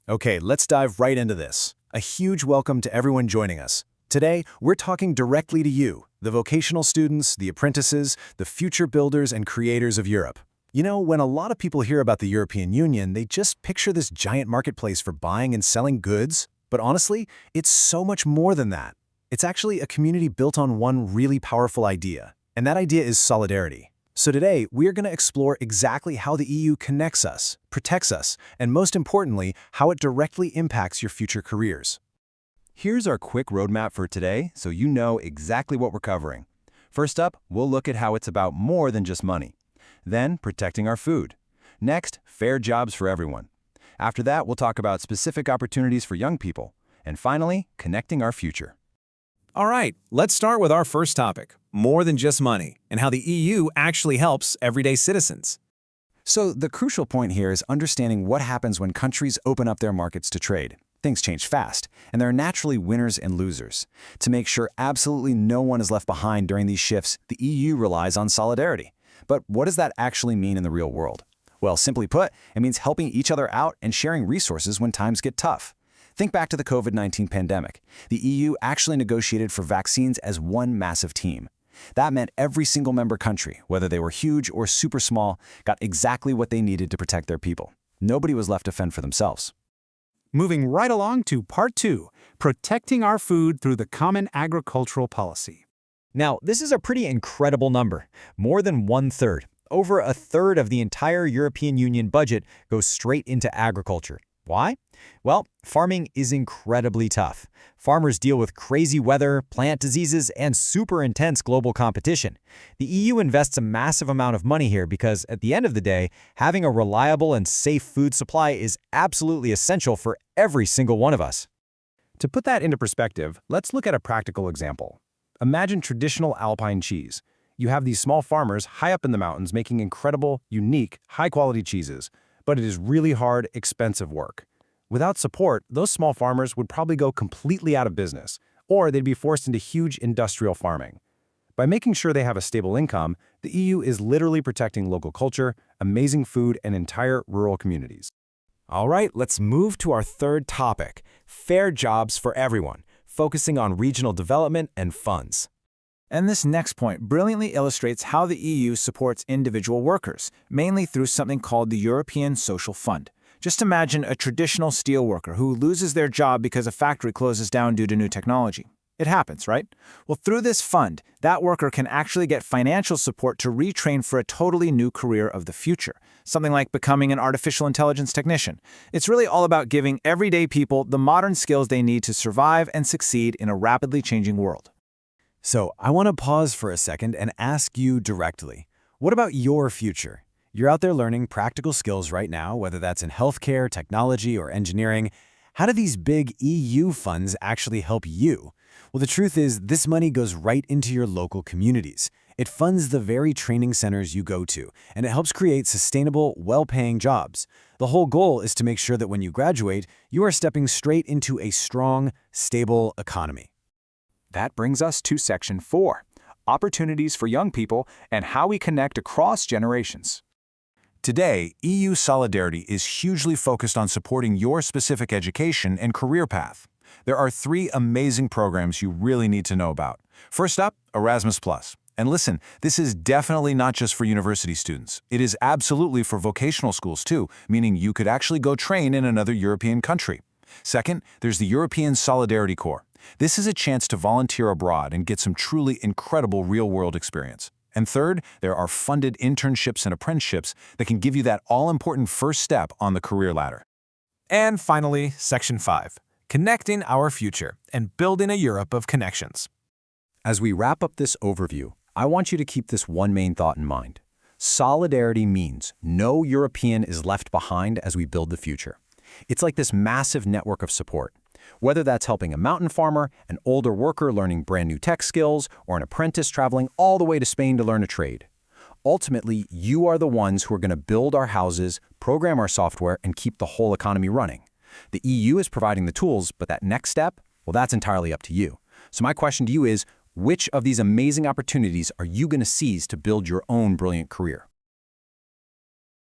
Okay, let's dive right into this. A huge welcome to everyone joining us. Today, we're talking directly to you, the vocational students, the apprentices, the future builders and creators of Europe. You know, when a lot of people hear about the European Union, they just picture this giant marketplace for buying and selling goods. But honestly, it's so much more than that. It's actually a community built on one really powerful idea, and that idea is solidarity. So today, we're going to explore exactly how the EU connects us, protects us, and most importantly, how it directly impacts your future careers. Here's our quick roadmap for today, so you know exactly what we're covering. First up, we'll look at how it's about more than just money. Then, protecting our food. Next, fair jobs for everyone. After that, we'll talk about specific opportunities for young people. And finally, connecting our future. All right, let's start with our first topic, more than just money, and how the EU actually helps everyday citizens. So the crucial point here is understanding what happens when countries open up their markets to trade. Things change fast, and there are naturally winners and losers. To make sure absolutely no one is left behind during these shifts, the EU relies on solidarity. But what does that actually mean in the real world? Well, simply put, it means helping each other out and sharing resources when times get tough. Think back to the COVID-19 pandemic. The EU actually negotiated for vaccines as one massive team. That meant every single member country, whether they were huge or super small, got exactly what they needed to protect their people. Nobody was left to fend for themselves. Moving right along to Part 2, protecting our food through the Common Agricultural Policy. Now, this is a pretty incredible number, more than 1/3. Over a third of the entire European Union budget goes straight into agriculture. Why? Well, farming is incredibly tough. Farmers deal with crazy weather, plant diseases, and super intense global competition. The EU invests a massive amount of money here because, at the end of the day, having a reliable and safe food supply is absolutely essential for every single one of us. To put that into perspective, let's look at a practical example. Imagine traditional Alpine cheese. You have these small farmers high up in the mountains making incredible, unique, high-quality cheeses. But it is really hard, expensive work. Without support, those small farmers would probably go completely out of business, or they'd be forced into huge industrial farming. By making sure they have a stable income, the EU is literally protecting local culture, amazing food, and entire rural communities. All right, let's move to our third topic, fair jobs for everyone, focusing on regional development and funds. And this next point brilliantly illustrates how the EU supports individual workers, mainly through something called the European Social Fund. Just imagine a traditional steelworker who loses their job because a factory closes down due to new technology. It happens, right? Well, through this fund, that worker can actually get financial support to retrain for a totally new career of the future, something like becoming an artificial intelligence technician. It's really all about giving everyday people the modern skills they need to survive and succeed in a rapidly changing world. So I want to pause for a second and ask you directly, what about your future? You're out there learning practical skills right now, whether that's in healthcare, technology, or engineering. How do these big EU funds actually help you? Well, the truth is, this money goes right into your local communities. It funds the very training centers you go to, and it helps create sustainable, well-paying jobs. The whole goal is to make sure that when you graduate, you are stepping straight into a strong, stable economy. That brings us to Section 4, Opportunities for Young People and How We Connect Across Generations. Today, EU solidarity is hugely focused on supporting your specific education and career path. There are 3 amazing programs you really need to know about. First up, Erasmus+. And listen, this is definitely not just for university students. It is absolutely for vocational schools too, meaning you could actually go train in another European country. Second, there's the European Solidarity Corps. This is a chance to volunteer abroad and get some truly incredible real-world experience. And third, there are funded internships and apprenticeships that can give you that all-important first step on the career ladder. And finally, Section 5, connecting our future and building a Europe of connections. As we wrap up this overview, I want you to keep this one main thought in mind. Solidarity means no European is left behind as we build the future. It's like this massive network of support. Whether that's helping a mountain farmer, an older worker learning brand new tech skills, or an apprentice traveling all the way to Spain to learn a trade. Ultimately, you are the ones who are going to build our houses, program our software, and keep the whole economy running. The EU is providing the tools, but that next step, well, that's entirely up to you. So my question to you is, which of these amazing opportunities are you going to seize to build your own brilliant career?